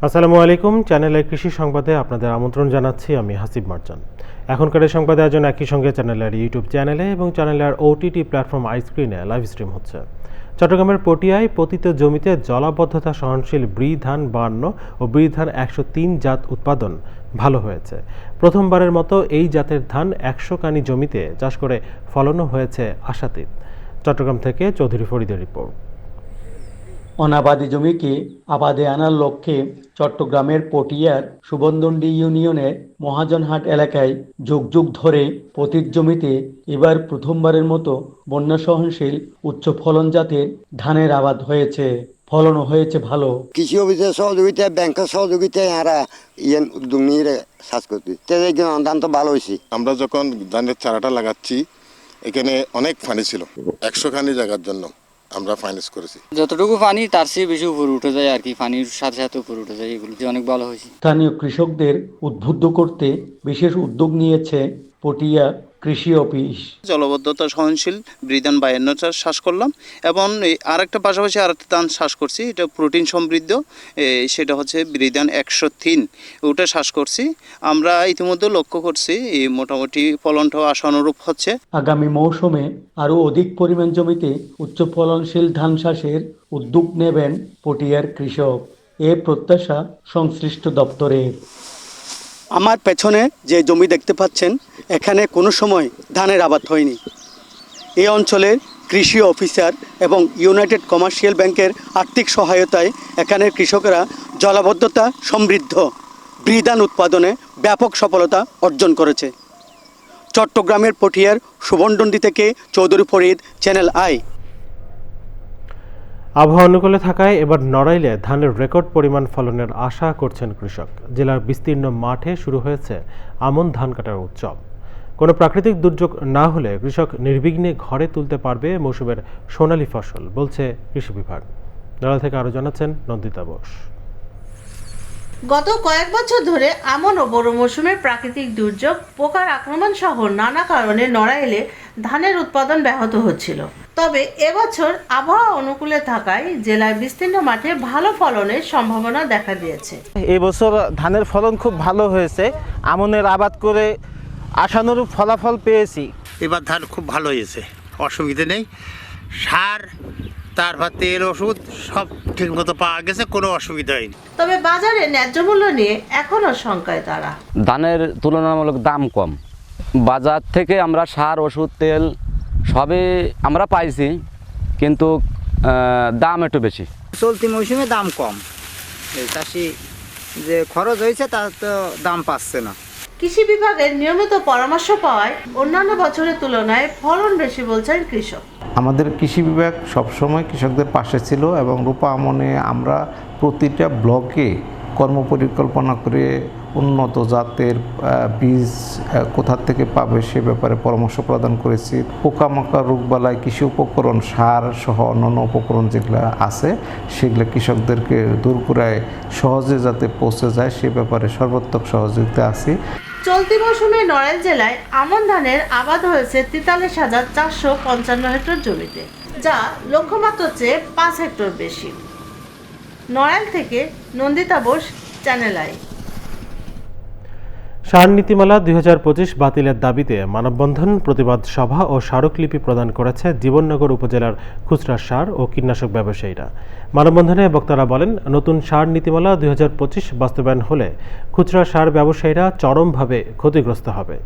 আসসালামু আলাইকুম। চ্যানেলের কৃষি সংবাদে আপনাদের আমন্ত্রণ জানাচ্ছি আমি হাসিব মারজান। এখনকার এই সংবাদে আয়োজন একই সঙ্গে চ্যানেলের ইউটিউব চ্যানেলে এবং চ্যানেলের ওটিটি প্ল্যাটফর্ম আইস্ক্রিনে লাইভ স্ট্রিম হচ্ছে। চট্টগ্রামের পটিয়ায় পতিত জমিতে জলাবদ্ধতা সহনশীল ব্রি ধান 52 ও ব্রি ধান 103 জাত উৎপাদন ভালো হয়েছে। প্রথমবারের মতো এই জাতের ধান 100 কানি জমিতে চাষ করে ফলনও হয়েছে আশাতীত। চট্টগ্রাম থেকে চৌধুরী ফরিদের রিপোর্ট। অনাবাদি জমিকে আবাদে আনার লক্ষ্যে চট্টগ্রামের পটিয়ার সুবন্দন্ডি ইউনিয়নের মহাজনহাট এলাকায় যুগ যুগ ধরে পতিত জমিতে এবার প্রথমবারের মতো বন্যা সহনশীল উচ্চ ফলন জাতের ধানের আবাদ হয়েছে। ফলনও হয়েছে ভালো। কৃষি অফিসের সহযোগিতায়, ব্যাংকের সহযোগিতায় এরা উদ্যোগ নিয়ে চাষ করতে ধান তো ভালো হয়েছে। আমরা যখন ধানের চারাটা লাগাচ্ছি এখানে অনেক পানি ছিল, 100 খানি জায়গার জন্য আমরা ফাইন্যান্স করেছি। যতটুকু পানি তার চেয়ে বেশি উপরে উঠে যায় আর কি, পানির সাথে সাথে উপরে উঠে যায়, এগুলো অনেক ভালো হয়েছে। স্থানীয় কৃষকদের উদ্বুদ্ধ করতে বিশেষ উদ্যোগ নিয়েছে পটিয়া কৃষি অফিস। জলবদ্ধতা সহনশীল বৃধান 52 চাষ করলাম এবং আরেকটা পাশাপাশি আরেকটা ধান চাষ করছি, এটা প্রোটিন সমৃদ্ধ, সেটা হচ্ছে বৃধান 103, ওটা চাষ করছি। আমরা ইতিমধ্যে লক্ষ্য করছি মোটামুটি ফলনটাও আশানুরূপ হচ্ছে। আগামী মৌসুমে আরও অধিক পরিমাণ জমিতে উচ্চ ফলনশীল ধান চাষের উদ্যোগ নেবেন পটিয়ার কৃষক। এ প্রত্যাশা সংশ্লিষ্ট দপ্তরের। আমার পেছনে যে জমি দেখতে পাচ্ছেন, এখানে কোনো সময় ধানের আবাদ হয়নি। এই অঞ্চলের কৃষি অফিসার এবং ইউনাইটেড কমার্শিয়াল ব্যাংকের আর্থিক সহায়তায় এখানের কৃষকেরা জলাবদ্ধতা সমৃদ্ধ বৃধান উৎপাদনে ব্যাপক সফলতা অর্জন করেছে। চট্টগ্রামের পটিয়ার সুবন্দন্ডি থেকে চৌধুরী ফরিদ, চ্যানেল আই। আবহাওয়া অনুকূলে থাকায় এবার নড়াইলে ধানের রেকর্ড পরিমাণ ফলনের আশা করছেন কৃষক। জেলার বিস্তীর্ণ মাঠে শুরু হয়েছে আমন ধান কাটার উৎসব। কোনো প্রাকৃতিক দুর্যোগ না হলে কৃষক নির্বিঘ্নে ঘরে তুলতে পারবে মৌসুমের সোনালী ফসল, বলছে কৃষি বিভাগ। নড়াইল থেকে আরও জানাচ্ছেন নন্দিতা বোস। গত কয়েক বছর ধরে আমন ও বড় মৌসুমের প্রাকৃতিক দুর্যোগ, পোকার আক্রমণ সহ নানা কারণে নড়াইলে ধানের উৎপাদন ব্যাহত হচ্ছিল। তবে এবছর আবহাওয়া অনুকূলে থাকায় জেলার বিস্তীর্ণ মাঠে ভালো ফলনের সম্ভাবনা দেখা দিয়েছে। এবছর ধানের ফলন খুব ভালো হয়েছে। আমনের আবাদ করে আশানুরূপ ফলাফল পেয়েছি। এবার ধান খুব ভালো হয়েছে, অসুবিধে নেই। সার, তারপর তেল, ওষুধ সব ঠিক মতো পাওয়া গেছে, কোনো অসুবিধা হয়নি। তবে বাজারে ন্যায্য মূল্য নিয়ে এখনো শঙ্কায় তারা। ধানের তুলনামূলক দাম কম, বাজার থেকে আমরা সার, ওষুধ, তেল সবই আমরা পাইছি, কিন্তু দাম একটু বেশি। চলতি মৌসুমে দাম কম, চাষি যে খরচ হয়েছে তার তো দাম পাচ্ছে না। কৃষি বিভাগের নিয়মিত পরামর্শ পাওয়ায় অন্যান্য বছরের তুলনায় ফলন বেশি বলছেন কৃষক। আমাদের কৃষি বিভাগ সবসময় কৃষকদের পাশে ছিল এবং রূপা আমনে আমরা প্রতিটা ব্লকে কর্মপরিকল্পনা করে উন্নত জাতের বীজ কোথা থেকে পাবে সে ব্যাপারে পরামর্শ প্রদান করেছি। পোকামাকড়, রোগবালাই, কৃষি উপকরণ, সার সহ অন্যান্য উপকরণ যেগুলো আছে সেগুলো কৃষকদেরকে দূরপুরায় সহজে যাতে পৌঁছে যায় সে ব্যাপারে সর্বাত্মক সহযোগিতা আছি। চলতি মৌসুমে নড়াইল জেলায় আমন ধানের আবাদ হয়েছে 43,455 হেক্টর জমিতে, যা লক্ষ্যমাত্রার চেয়ে 5 হেক্টর বেশি। নড়াইল থেকে নন্দিতা বোস, চ্যানেল আই। সার নীতিমালা 2025 বাতিলের দাবিতে মানববন্ধন, প্রতিবাদ সভা ও স্মারকলিপি প্রদান করেছে জীবননগর উপজেলার খুচরা সার ও কীটনাশক ব্যবসায়ীরা। মানববন্ধনে বক্তারা বলেন, নতুন সার নীতিমালা 2025 বাস্তবায়ন হলে খুচরা সার ব্যবসায়ীরা চরমভাবে ক্ষতিগ্রস্ত হবে।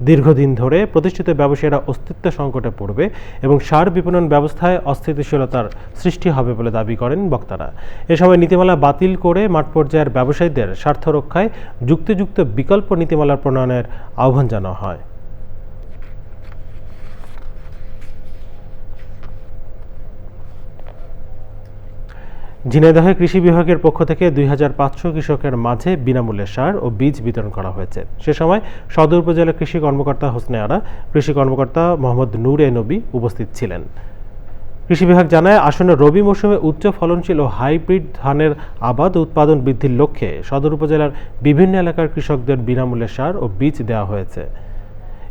দীর্ঘদিন ধরে প্রতিষ্ঠিত ব্যবসায়ীরা অস্তিত্ব সংকটে পড়বে এবং সার বিপণন ব্যবস্থায় অস্থিতিশীলতার সৃষ্টি হবে বলে দাবি করেন বক্তারা। এ সময় নীতিমালা বাতিল করে মাঠ পর্যায়ের ব্যবসায়ীদের স্বার্থ রক্ষায় যুক্তিযুক্ত বিকল্প নীতিমালা প্রণয়নের আহ্বান জানানো হয়। ঝিনাইদহে কৃষি বিভাগের পক্ষ থেকে 2500 কৃষকের মাঝে বিনামূল্যে সার ও বীজ বিতরণ করা হয়েছে। সে সময় সদর উপজেলা কৃষি কর্মকর্তা হোসনে আরা, কৃষি কর্মকর্তা মোহাম্মদ নূরে নবী উপস্থিত ছিলেন। কৃষি বিভাগ জানায়, আসন্ন রবি মৌসুমে উচ্চ ফলনশীল ও হাইব্রিড ধানের আবাদ ও উৎপাদন বৃদ্ধির লক্ষ্যে সদর উপজেলার বিভিন্ন এলাকার কৃষকদের বিনামূল্যে সার ও বীজ দেওয়া হয়েছে।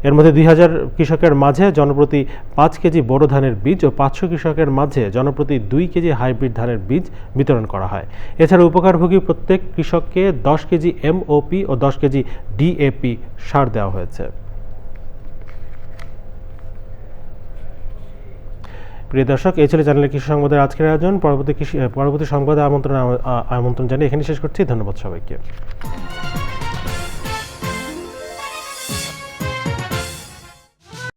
এর মধ্যে 2000 কৃষকের মাঝে জনপ্রতি 5 কেজি বোরো ধানের বীজ ও 500 কৃষকের মাঝে জনপ্রতি 2 কেজি হাইব্রিড ধানের বীজ বিতরণ করা হয়। এছাড়া উপকারভোগী প্রত্যেক কৃষককে 10 কেজি MOP ও 10 কেজি DAP সার দেওয়া হয়েছে। প্রিয় দর্শক, এই ছিল চ্যানেলের কৃষি সংবাদের আজকের আয়োজন। পরবর্তী সংবাদে আমন্ত্রণ জানিয়ে এখানে শেষ করছি। ধন্যবাদ সবাইকে।